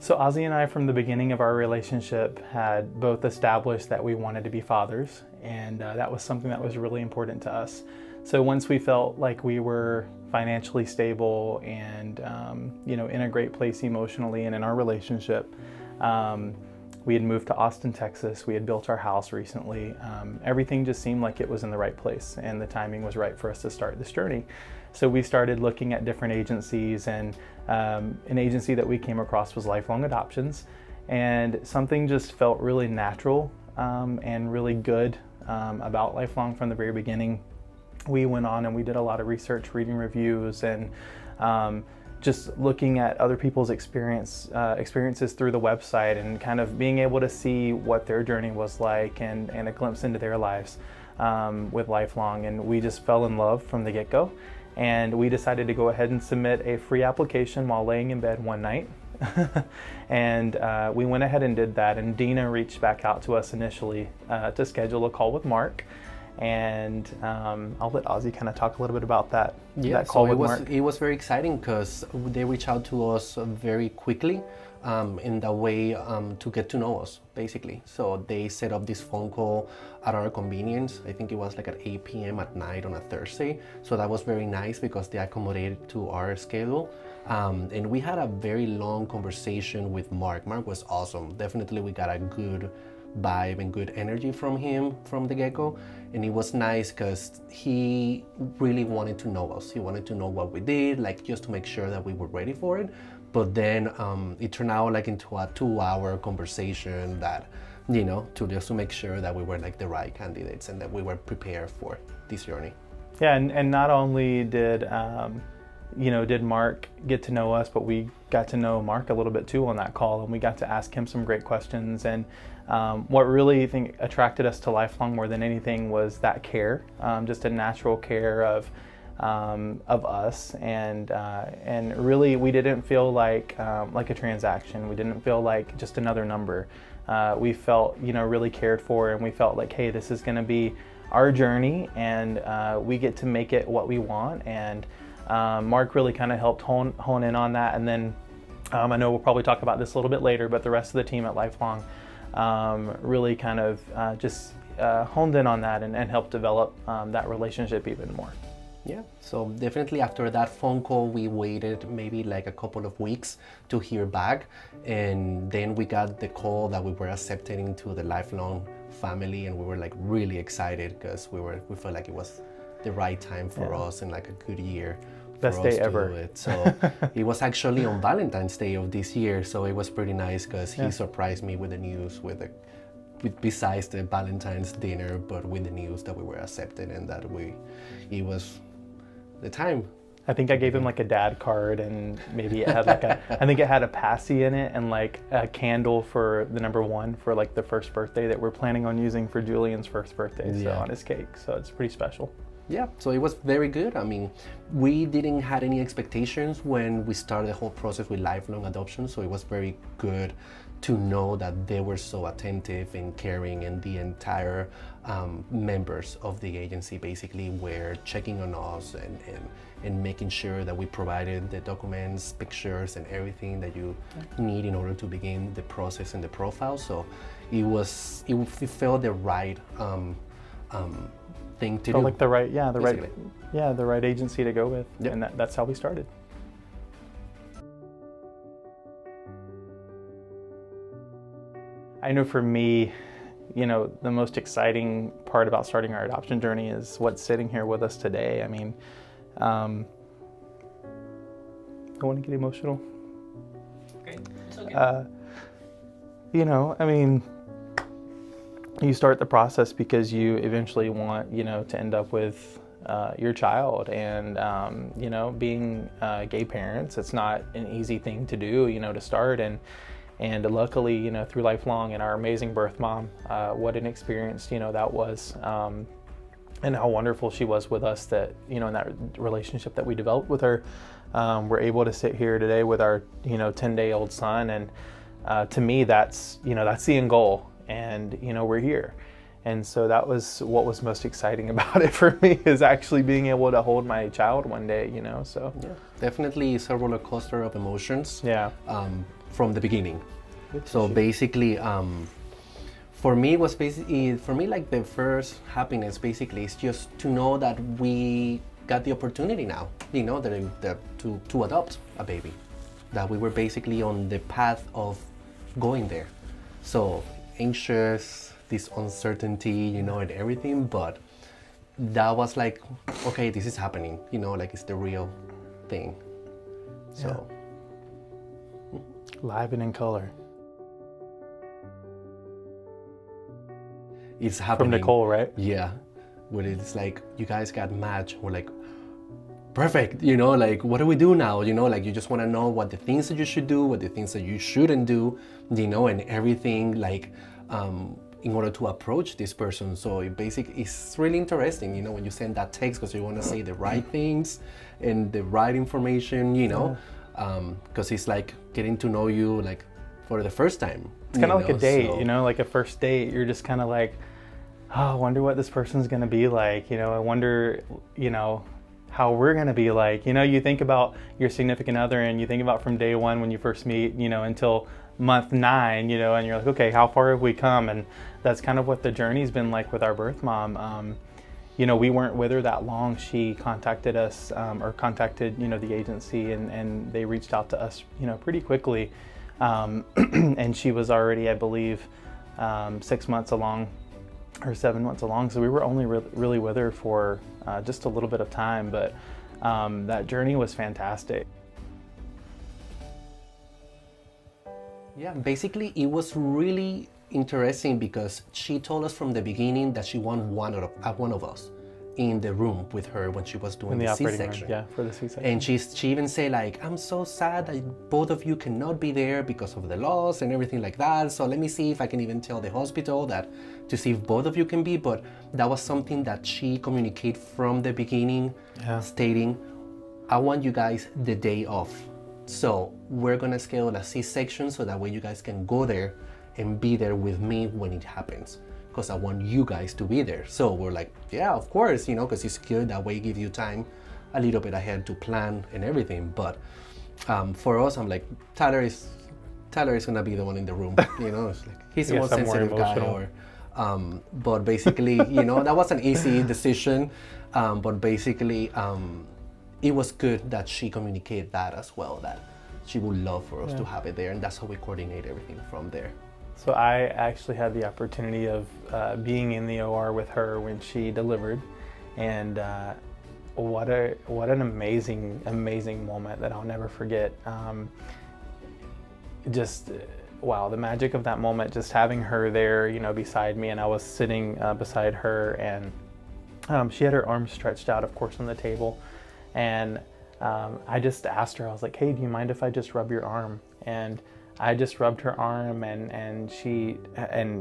So Ozzy and I, from the beginning of our relationship, had both established that we wanted to be fathers, and that was something that was really important to us. So once we felt like we were financially stable and in a great place emotionally and in our relationship, we had moved to Austin, Texas. We had built our house recently. Everything just seemed like it was in the right place, and the timing was right for us to start this journey. So we started looking at different agencies, and an agency that we came across was Lifelong Adoptions, and something just felt really natural and really good about Lifelong from the very beginning. We went on and we did a lot of research, reading reviews, and just looking at other people's experiences through the website, and kind of being able to see what their journey was like, and a glimpse into their lives with Lifelong. And we just fell in love from the get-go. And we decided to go ahead and submit a free application while laying in bed one night. And we went ahead and did that. And Dina reached back out to us initially to schedule a call with Mark. And I'll let Ozzy kind of talk a little bit about that call with Mark. It was very exciting because they reached out to us very quickly in that way to get to know us, basically. So they set up this phone call at our convenience. I think it was like at 8 p.m. at night on a Thursday. So that was very nice because they accommodated to our schedule. And we had a very long conversation with Mark. Mark was awesome. Definitely we got a good vibe and good energy from him from the get-go. And it was nice because he really wanted to know us. He wanted to know what we did, like just to make sure that we were ready for it. But then it turned out like into a 2-hour conversation that, to make sure that we were like the right candidates and that we were prepared for this journey. Yeah, and not only did Mark get to know us, but we got to know Mark a little bit too on that call, and we got to ask him some great questions. And what really attracted us to Lifelong more than anything was that care, just a natural care of us, and really we didn't feel like a transaction. We didn't feel like just another number. We felt really cared for, and we felt like, hey, this is going to be our journey, and we get to make it what we want. And Mark really kind of helped hone in on that. And then I know we'll probably talk about this a little bit later, but the rest of the team at Lifelong really kind of just honed in on that and helped develop that relationship even more. Yeah, so definitely after that phone call, we waited maybe like a couple of weeks to hear back. And then we got the call that we were accepted into the Lifelong family, and we were like really excited because we felt like it was the right time for us and like a good year. Best day ever. It. So it was actually on Valentine's Day of this year, so it was pretty nice because he surprised me with the news, besides the Valentine's dinner, but with the news that we were accepted and that it was the time. I think I gave him like a dad card, and maybe it had like I think it had a passy in it and like a candle for the number 1 for like the first birthday that we're planning on using for Julian's first birthday, so on his cake. So it's pretty special. Yeah, so it was very good. I mean, we didn't have any expectations when we started the whole process with Lifelong Adoption, so it was very good to know that they were so attentive and caring, and the entire members of the agency basically were checking on us and making sure that we provided the documents, pictures, and everything that you need in order to begin the process and the profile. So it felt the right thing to do. Like the right agency to go with, and that's how we started. I know for me, the most exciting part about starting our adoption journey is what's sitting here with us today. I mean, I want to get emotional. Okay, it's okay. I mean, you start the process because you eventually want, to end up with your child, and being gay parents, it's not an easy thing to do, to start, and luckily, through Lifelong and our amazing birth mom, what an experience, that was, and how wonderful she was with us, that, in that relationship that we developed with her, we're able to sit here today with our, 10-day-old son. And to me, that's the end goal. And, we're here. And so that was what was most exciting about it for me, is actually being able to hold my child one day, so. Yeah, definitely it's a roller coaster of emotions. Yeah. from the beginning. So basically, for me, like the first happiness basically is just to know that we got the opportunity now, you know, to adopt a baby, that we were basically on the path of going there. So anxious, this uncertainty, you know, and everything, but that was like, okay, this is happening, you know, like it's the real thing. So live and in color. It's happening. From Nicole, right? Yeah. Where it's like, you guys got matched. We're like, perfect, you know, like, what do we do now? You know, like, you just want to know what the things that you should do, what the things that you shouldn't do, you know, and everything, like, in order to approach this person. So it's really interesting, you know, when you send that text because you want to say the right things and the right information, you know, because it's like getting to know you, like, for the first time. It's kind of like a date, you know, like a first date. You're just kind of like, oh, I wonder what this person's going to be like. You know, I wonder, you know, how we're going to be like. You know, you think about your significant other and you think about from day one when you first meet, you know, until month 9, you know, and you're like, okay, how far have we come? And that's kind of what the journey's been like with our birth mom. You know, we weren't with her that long. She contacted us or contacted, you know, the agency and they reached out to us, you know, pretty quickly. And she was already, I believe, 6 months along or 7 months along. So we were only really with her for just a little bit of time, but that journey was fantastic. Yeah, basically it was really interesting because she told us from the beginning that she wanted one of us in the room with her when she was doing the C-section. Yeah, for the C-section. And she even said like, I'm so sad that both of you cannot be there because of the laws and everything like that. So let me see if I can even tell the hospital that to see if both of you can be. But that was something that she communicated from the beginning, stating, I want you guys the day off. So we're gonna schedule a C-section so that way you guys can go there and be there with me when it happens, because I want you guys to be there. So we're like, yeah, of course, you know, because it's good, that way give you time a little bit ahead to plan and everything. But for us, I'm like, Tyler is gonna be the one in the room, you know, it's like, he's the most sensitive guy. Or but basically, you know, that was an easy decision, but basically it was good that she communicated that as well, that she would love for us to have it there, and that's how we coordinate everything from there. So I actually had the opportunity of being in the OR with her when she delivered, and what an amazing moment that I'll never forget. Wow, the magic of that moment, just having her there, you know, beside me, and I was sitting beside her, and she had her arms stretched out, of course, on the table, and I just asked her, I was like, hey, do you mind if I just rub your arm? And I just rubbed her arm and she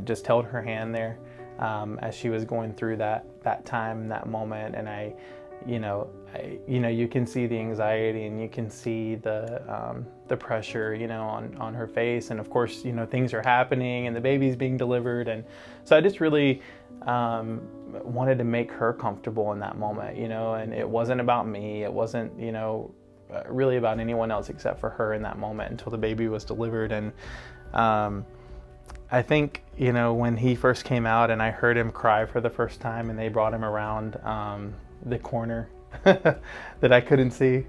just held her hand there as she was going through that time, that moment. And I, you can see the anxiety and you can see the pressure, you know, on her face. And of course, you know, things are happening and the baby's being delivered. And so I just really wanted to make her comfortable in that moment, you know, and it wasn't about me. It wasn't, you know, really about anyone else except for her in that moment until the baby was delivered. And I think, you know, when he first came out and I heard him cry for the first time and they brought him around the corner that I couldn't see,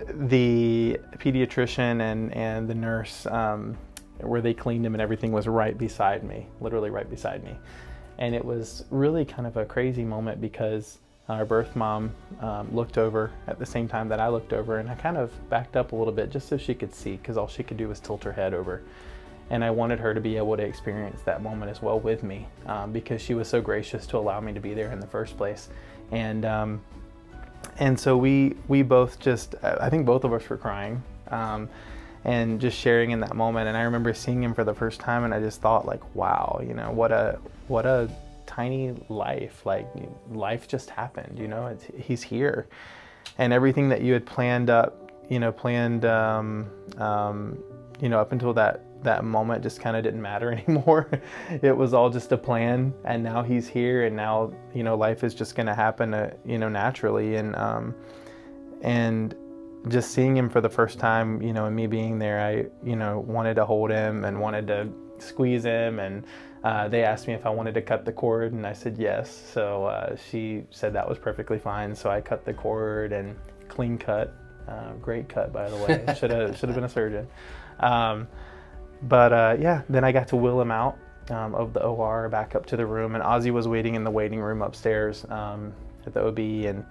the pediatrician and the nurse where they cleaned him and everything was right beside me, literally right beside me. And it was really kind of a crazy moment because our birth mom looked over at the same time that I looked over, and I kind of backed up a little bit just so she could see, because all she could do was tilt her head over. And I wanted her to be able to experience that moment as well with me, because she was so gracious to allow me to be there in the first place. And so we both just, I think both of us were crying and just sharing in that moment. And I remember seeing him for the first time and I just thought like, wow, you know, what a tiny life, like life just happened, you know, he's here. And everything that you had planned up, you know, up until that moment just kind of didn't matter anymore. It was all just a plan, and now he's here, and now, you know, life is just going to happen, you know, naturally. And just seeing him for the first time, and me being there, I, wanted to hold him and wanted to squeeze him. And they asked me if I wanted to cut the cord, and I said yes. So she said that was perfectly fine. So I cut the cord, and clean cut, great cut, by the way. Should have been a surgeon. Then I got to wheel him out of the OR back up to the room, and Ozzy was waiting in the waiting room upstairs at the OB, and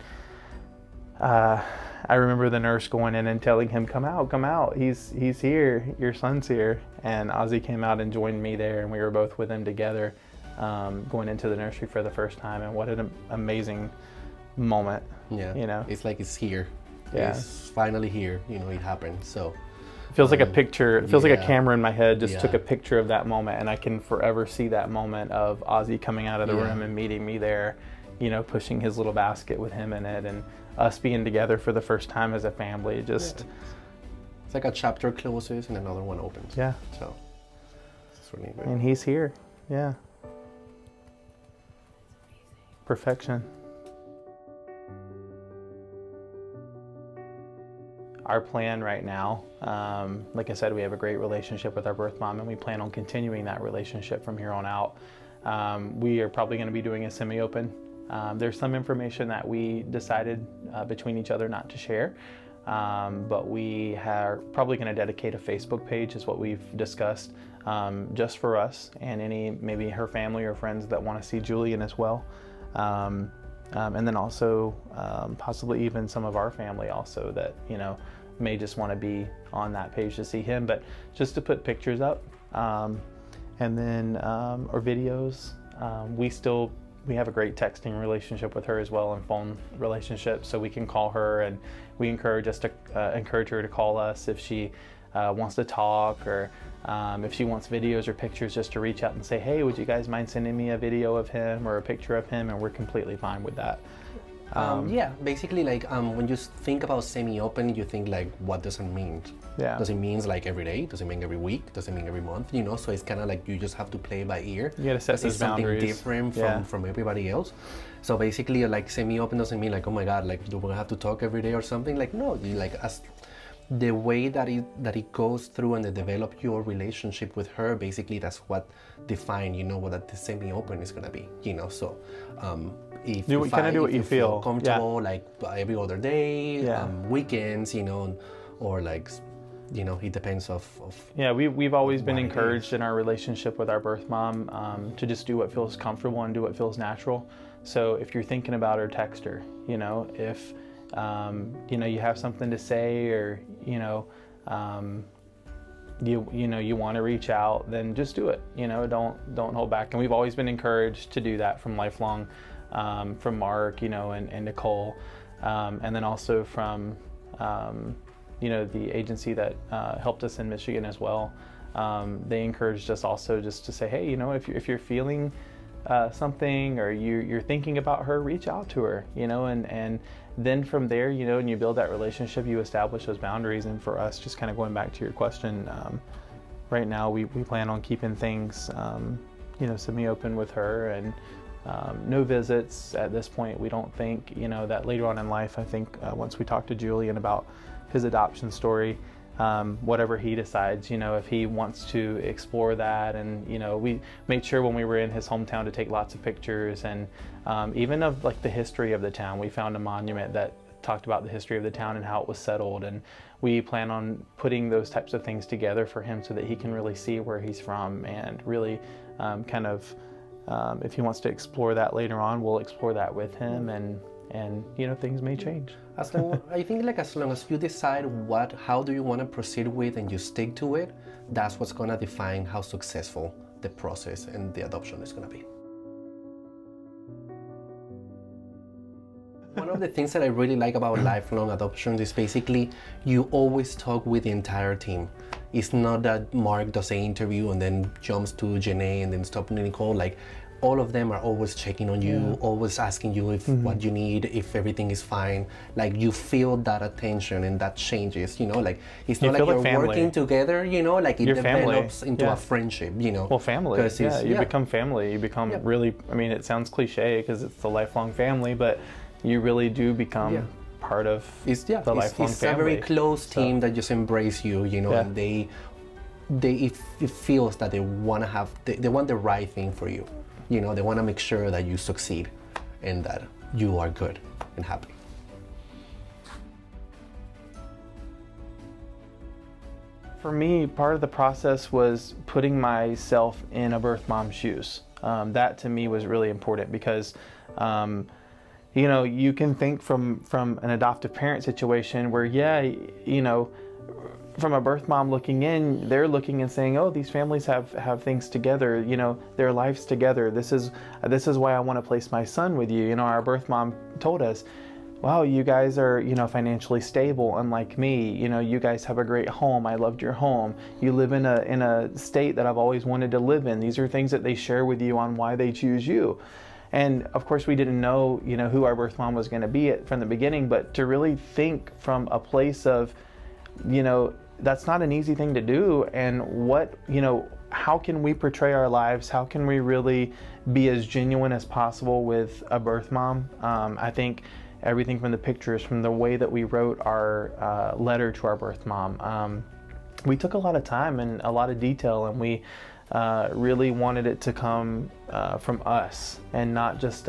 I remember the nurse going in and telling him, come out, he's here, your son's here. And Ozzy came out and joined me there, and we were both with him together, going into the nursery for the first time. And what an amazing moment. Yeah, it's like it's here. Yeah. It's finally here, it happened. So it feels like a picture. It feels like a camera in my head just took a picture of that moment, and I can forever see that moment of Ozzy coming out of the room and meeting me there, pushing his little basket with him in it, and us being together for the first time as a family. Just it's like a chapter closes and another one opens. Yeah. So it's really good. And he's here. Yeah. Perfection. Our plan right now, like I said, we have a great relationship with our birth mom, and we plan on continuing that relationship from here on out. We are probably going to be doing a semi-open. There's some information that we decided between each other not to share, but we are probably going to dedicate a Facebook page, is what we've discussed, just for us and maybe her family or friends that want to see Julian as well. And then also possibly even some of our family also that, may just want to be on that page to see him, but just to put pictures up, and then, or videos. We have a great texting relationship with her as well, and phone relationship, so we can call her, and we encourage her to call us if she wants to talk, or if she wants videos or pictures, just to reach out and say, hey, would you guys mind sending me a video of him or a picture of him? And we're completely fine with that. Basically, when you think about semi-open, you think what does it mean? Yeah. Does it mean every day? Does it mean every week? Does it mean every month? So it's kind of you just have to play by ear. You gotta set those boundaries. It's something different from everybody else. So basically, semi-open doesn't mean oh my God, do we have to talk every day or something? No, as the way that it goes through and they develop your relationship with her, basically that's what define what the semi-open is gonna be. So if you feel comfortable, every other day, weekends, or it depends of we've always been encouraged in our relationship with our birth mom to just do what feels comfortable and do what feels natural. So if you're thinking about her, text her. If you have something to say, or you want to reach out, then just do it. Don't hold back. And we've always been encouraged to do that from Lifelong, from Mark, and Nicole, and then also from the agency that helped us in Michigan as well. They encouraged us also just to say, hey, if you're feeling something, or you're thinking about her, reach out to her, and then from there, and you build that relationship, you establish those boundaries. And for us, just kind of going back to your question, right now we plan on keeping things, semi-open with her, and no visits at this point. We don't think, that later on in life, I think once we talk to Julian about his adoption story, whatever he decides, if he wants to explore that. And, we made sure when we were in his hometown to take lots of pictures, and even of the history of the town. We found a monument that talked about the history of the town and how it was settled. And we plan on putting those types of things together for him so that he can really see where he's from, and really if he wants to explore that later on, we'll explore that with him, and things may change. I think as long as you decide how do you want to proceed with, and you stick to it, that's what's going to define how successful the process and the adoption is going to be. One of the things that I really like about lifelong adoptions is basically you always talk with the entire team. It's not that Mark does an interview and then jumps to Janae and then stops Nicole. All of them are always checking on you, always asking you if what you need, if everything is fine. You feel that attention, and that changes, it's not you're working together, it develops into a friendship, Well, family, you become family. You become really, it sounds cliche because it's the lifelong family, but you really do become part of It's the lifelong it's family. a very close team that just embrace you, you know, Yeah. and it feels that they want to have, they want the right thing for you. You know, they want to make sure that you succeed and that you are good and happy. For me, part of the process was putting myself in a birth mom's shoes. That to me was really important because, you know, you can think from an adoptive parent situation where, yeah, you know, from a birth mom looking in, they're looking and saying, oh, these families have things together, you know, their lives together. This is why I want to place my son with you. You know, our birth mom told us, wow, you guys are, you know, financially stable, unlike me. You know, you guys have a great home. I loved your home. You live in a state that I've always wanted to live in. These are things that they share with you on why they choose you. And of course, we didn't know, you know, who our birth mom was going to be from the beginning, but to really think from a place of, you know, that's not an easy thing to do. And what, you know, how can we portray our lives? How can we really be as genuine as possible with a birth mom? I think everything from the pictures, from the way that we wrote our letter to our birth mom, we took a lot of time and a lot of detail, and we really wanted it to come from us and not just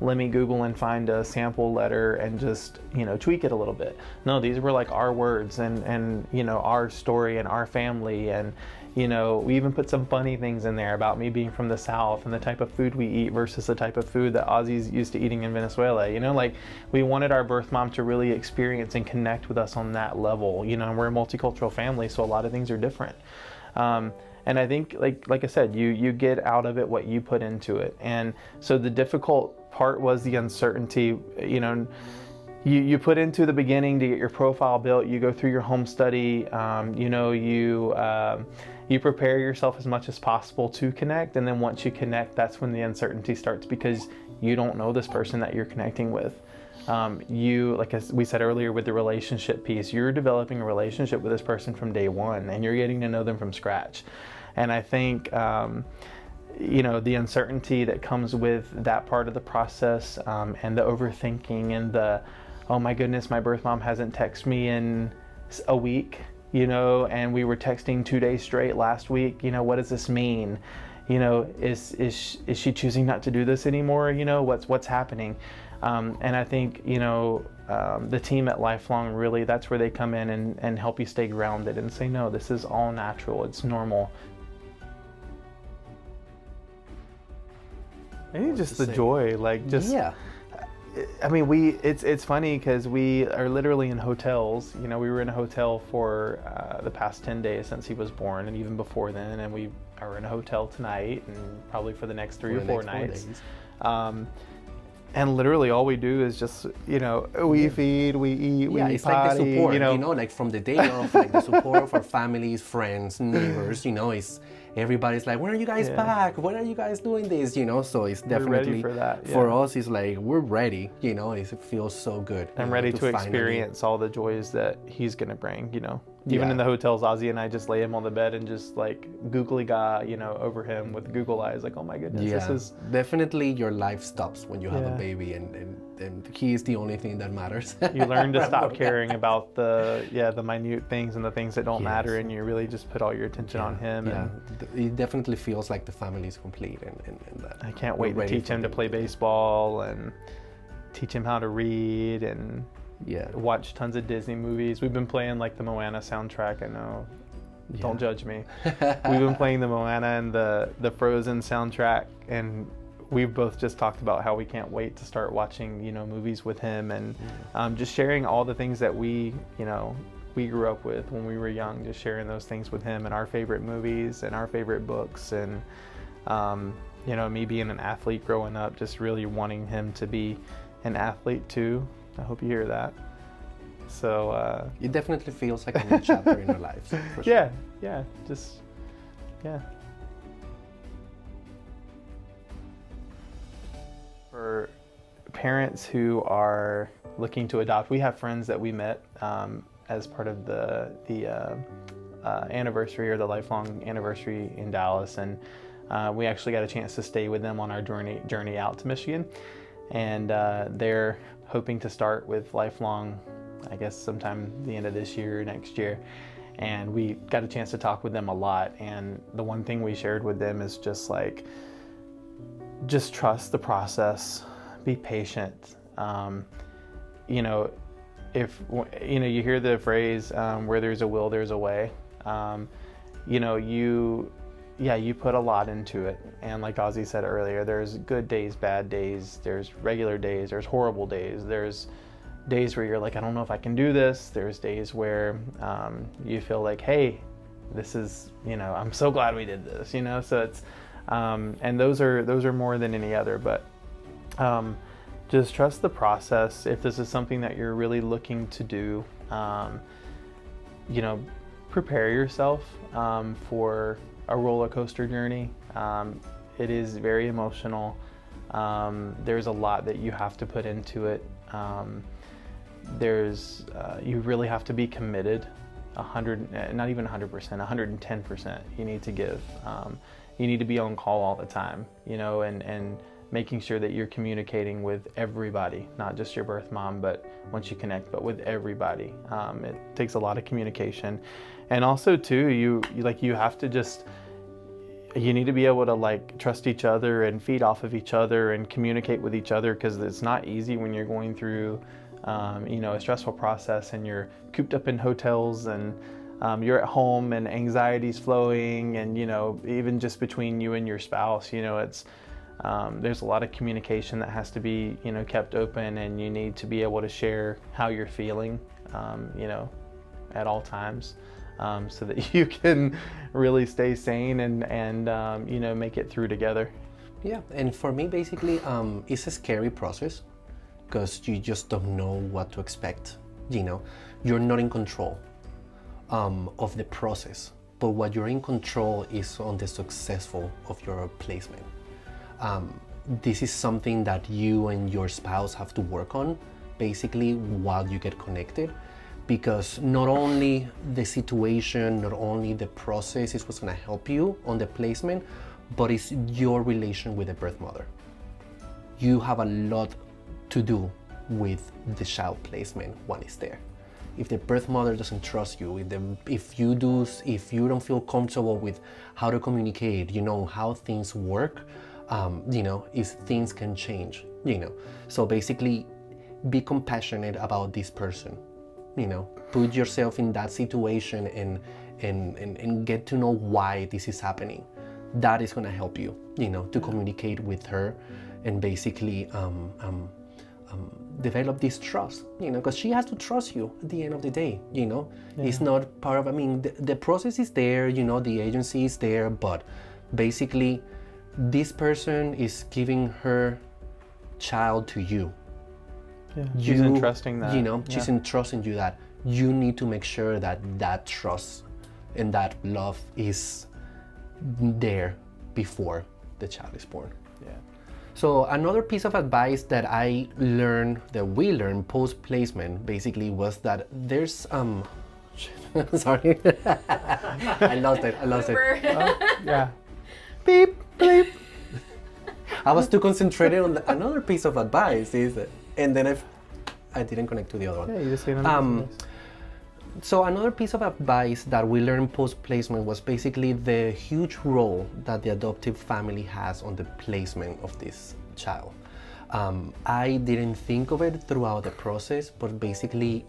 let me Google and find a sample letter and just, you know, tweak it a little bit. No, these were like our words and you know, our story and our family. And, you know, we even put some funny things in there about me being from the South and the type of food we eat versus the type of food that Ozzy's used to eating in Venezuela. You know, like, we wanted our birth mom to really experience and connect with us on that level. You know, and we're a multicultural family, so a lot of things are different. And I think, like I said, you get out of it what you put into it. And so the difficult part was the uncertainty. You know, you put into the beginning to get your profile built. You go through your home study. You know, you prepare yourself as much as possible to connect. And then once you connect, that's when the uncertainty starts, because you don't know this person that you're connecting with. You, like as we said earlier with the relationship piece, you're developing a relationship with this person from day one, and you're getting to know them from scratch. And I think, you know, the uncertainty that comes with that part of the process, and the overthinking and the, oh my goodness, my birth mom hasn't texted me in a week, you know, and we were texting 2 days straight last week. You know, what does this mean? You know, is she choosing not to do this anymore? You know, what's happening? And I think, you know, the team at Lifelong, really, that's where they come in and help you stay grounded and say, no, this is all natural. It's normal. I think just the joy, like, just, yeah. I mean, it's funny because we are literally in hotels. You know, we were in a hotel for the past 10 days since he was born, and even before then, and we are in a hotel tonight and probably for the next 3 or 4 nights. And literally all we do is just, you know, we feed, we eat, we it's potty, like the support, you know, like from the day of, like the support of our families, friends, neighbors, you know, it's everybody's like, when are you guys back? When are you guys doing this? You know, so it's definitely, for that, for us, it's like, we're ready, you know, it feels so good. I'm ready to experience all the joys that he's going to bring, you know. Even in the hotels, Ozzy and I just lay him on the bed and just like googly gaga, you know, over him with Google eyes, like, oh my goodness, this is... Definitely your life stops when you have a baby, and he is the only thing that matters. You learn to stop caring about the minute things and the things that don't matter, and you really just put all your attention on him. And it definitely feels like the family is complete, and that I can't wait to teach him to play baseball and teach him how to read and watch tons of Disney movies. We've been playing like the Moana soundtrack. I know, don't judge me. We've been playing the Moana and the Frozen soundtrack, and we've both just talked about how we can't wait to start watching, you know, movies with him, and just sharing all the things that we grew up with when we were young, just sharing those things with him and our favorite movies and our favorite books. And you know, me being an athlete growing up, just really wanting him to be an athlete too. I hope you hear that. So it definitely feels like a new chapter in our lives. For sure. For parents who are looking to adopt, we have friends that we met as part of the anniversary, or the lifelong anniversary in Dallas, and we actually got a chance to stay with them on our journey out to Michigan. And they're hoping to start with lifelong, I guess sometime the end of this year or next year. And we got a chance to talk with them a lot. And the one thing we shared with them is just like, just trust the process, be patient. You know, if, you know, you hear the phrase, where there's a will, there's a way. You know, you put a lot into it. And like Ozzy said earlier, there's good days, bad days, there's regular days, there's horrible days, there's days where you're like, I don't know if I can do this. There's days where you feel like, hey, this is, you know, I'm so glad we did this, you know. So it's, and those are more than any other, but just trust the process. If this is something that you're really looking to do, you know, prepare yourself for a roller coaster journey. It is very emotional. There's a lot that you have to put into it. You really have to be committed, 100, not even 100%, 110% you need to give. You need to be on call all the time, you know, and making sure that you're communicating with everybody, not just your birth mom, but once you connect, but with everybody. It takes a lot of communication. And also too, you have to just, you need to be able to like trust each other and feed off of each other and communicate with each other, because it's not easy when you're going through you know, a stressful process and you're cooped up in hotels and you're at home and anxiety's flowing, and you know, even just between you and your spouse, you know, it's there's a lot of communication that has to be, you know, kept open, and you need to be able to share how you're feeling, you know, at all times, so that you can really stay sane and you know, make it through together. Yeah, and for me, basically, it's a scary process because you just don't know what to expect. You know, you're not in control of the process, but what you're in control is on the successful of your placement. This is something that you and your spouse have to work on, basically, while you get connected, because not only the situation, not only the process is what's going to help you on the placement, but it's your relation with the birth mother. You have a lot to do with the child placement when it's there. If the birth mother doesn't trust you, if you don't feel comfortable with how to communicate, you know, how things work, you know, if things can change, you know. So basically, be compassionate about this person, you know, put yourself in that situation and get to know why this is happening. That is going to help you, you know, to communicate with her and basically develop this trust, you know, because she has to trust you at the end of the day, you know. It's not part of, I mean, the process is there, you know, the agency is there, but basically this person is giving her child to you. Yeah, she's entrusting that. You know, she's entrusting you that. You need to make sure that that trust and that love is there before the child is born. Yeah. So another piece of advice that we learned post-placement basically was that there's sorry. I lost it. Yeah. Beep, beep. I was too concentrated on another piece of advice, and then I didn't connect to the other one. Yeah, you just say another piece. So another piece of advice that we learned post-placement was basically the huge role that the adoptive family has on the placement of this child. I didn't think of it throughout the process, but basically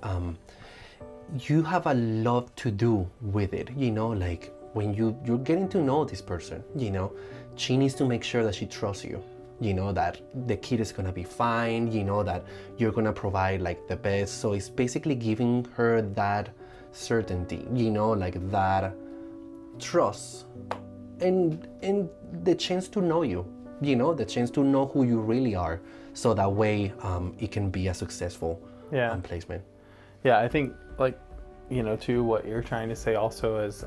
you have a lot to do with it, you know, like when you're getting to know this person, you know, she needs to make sure that she trusts you, you know, that the kid is gonna be fine, you know, that you're gonna provide like the best. So it's basically giving her that certainty, you know, like that trust and the chance to know you, you know, the chance to know who you really are. So that way it can be a successful placement. Yeah, I think, like, you know, to what you're trying to say also is,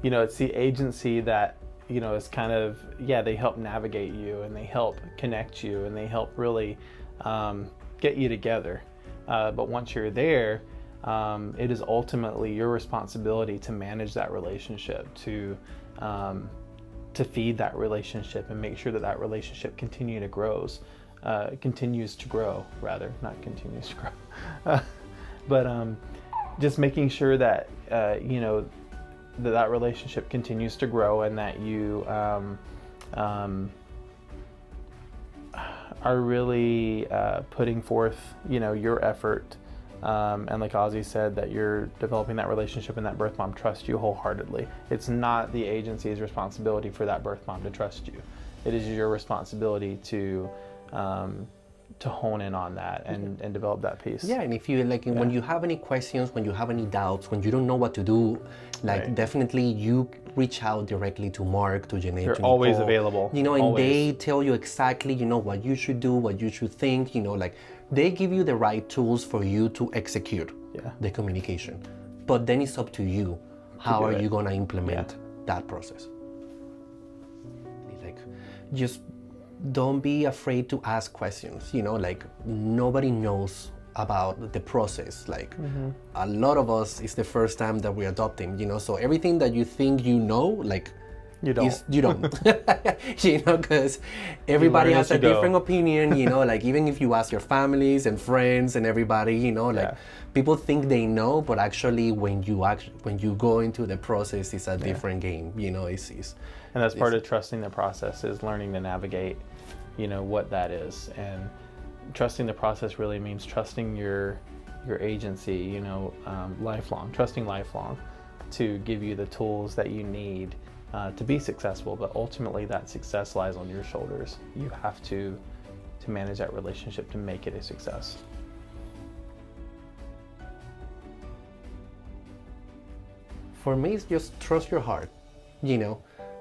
you know, it's the agency that, you know, is kind of, they help navigate you and they help connect you and they help really get you together. But once you're there, it is ultimately your responsibility to manage that relationship, to feed that relationship and make sure that that relationship continue to grows. continues to grow, rather, not continues to grow. But just making sure that, that relationship continues to grow, and that you are really putting forth, your effort. And like Ozzy said, that you're developing that relationship and that birth mom trusts you wholeheartedly. It's not the agency's responsibility for that birth mom to trust you. It is your responsibility to hone in on that and develop that piece. Yeah, and if you when you have any questions, when you have any doubts, when you don't know what to do, definitely you reach out directly to Mark, to Jeanette. They're always available. And always. They tell you exactly, what you should do, what you should think. They give you the right tools for you to execute the communication. But then it's up to you. How are you gonna implement that process? Just don't be afraid to ask questions. Nobody knows about the process. A lot of us, it's the first time that we're adopting, so everything that you think you know, you don't. You don't. Because everybody has a different opinion, even if you ask your families and friends and everybody, people think they know, but actually when you go into the process, it's a different game, And that's part of trusting the process, is learning to navigate, what that is. And trusting the process really means trusting your agency, trusting lifelong to give you the tools that you need to be successful. But ultimately that success lies on your shoulders. You have to manage that relationship to make it a success. For me, it's just trust your heart.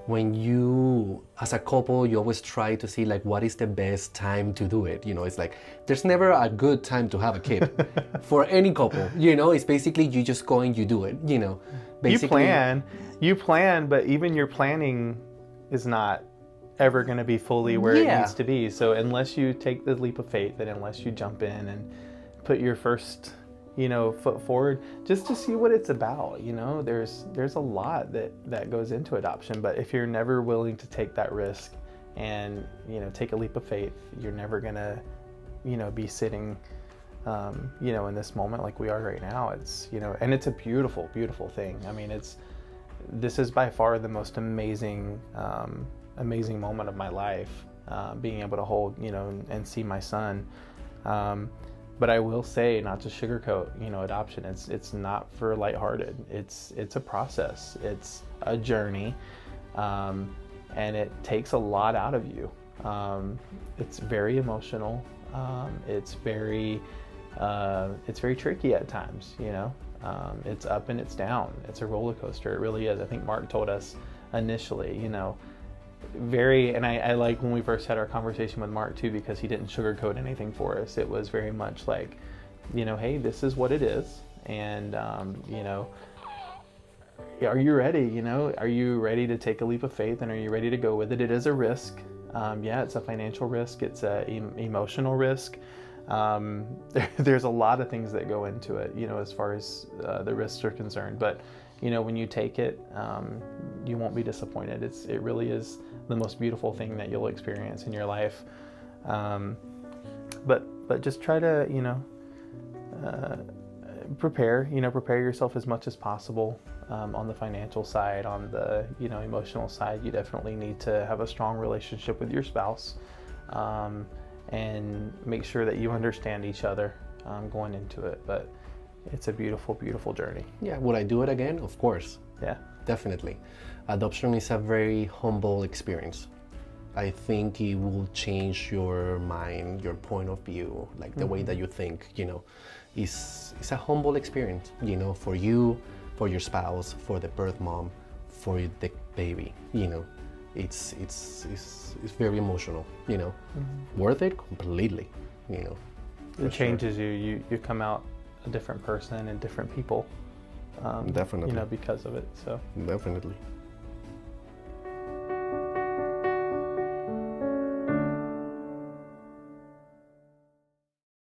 When you, as a couple, you always try to see what is the best time to do it. It's there's never a good time to have a kid for any couple. It's basically you just go and you do it. Basically, you plan, but even your planning is not ever going to be fully where it needs to be. So unless you take the leap of faith, and unless you jump in and put your first foot forward just to see what it's about, there's a lot that goes into adoption. But if you're never willing to take that risk and take a leap of faith, you're never gonna be sitting in this moment like we are right now. It's and it's a beautiful thing. I mean, this is by far the most amazing moment of my life, being able to hold and see my son. But I will say, not to sugarcoat, adoption. It's not for lighthearted. It's a process. It's a journey, and it takes a lot out of you. It's very emotional. It's very tricky at times. It's up and it's down. It's a roller coaster. It really is. I think Mark told us initially, and I like when we first had our conversation with Mark too, because he didn't sugarcoat anything for us. It was very much like, hey, this is what it is, and are you ready? Are you ready to take a leap of faith, and are you ready to go with it? It is a risk. It's a financial risk. It's a emotional risk. There's a lot of things that go into it, as far as the risks are concerned. But when you take it, you won't be disappointed. It really is the most beautiful thing that you'll experience in your life. But just try to, prepare yourself as much as possible. On the financial side, on the, emotional side, you definitely need to have a strong relationship with your spouse, and make sure that you understand each other, going into it. But it's a beautiful, beautiful journey. Yeah, would I do it again? Of course. Yeah. Definitely. Adoption is a very humble experience. I think it will change your mind, your point of view, the way that you think, It's a humble experience, for you, for your spouse, for the birth mom, for the baby, It's very emotional, Worth it completely, It changes you. You come out a different person and different people. Definitely. Because of it. So definitely.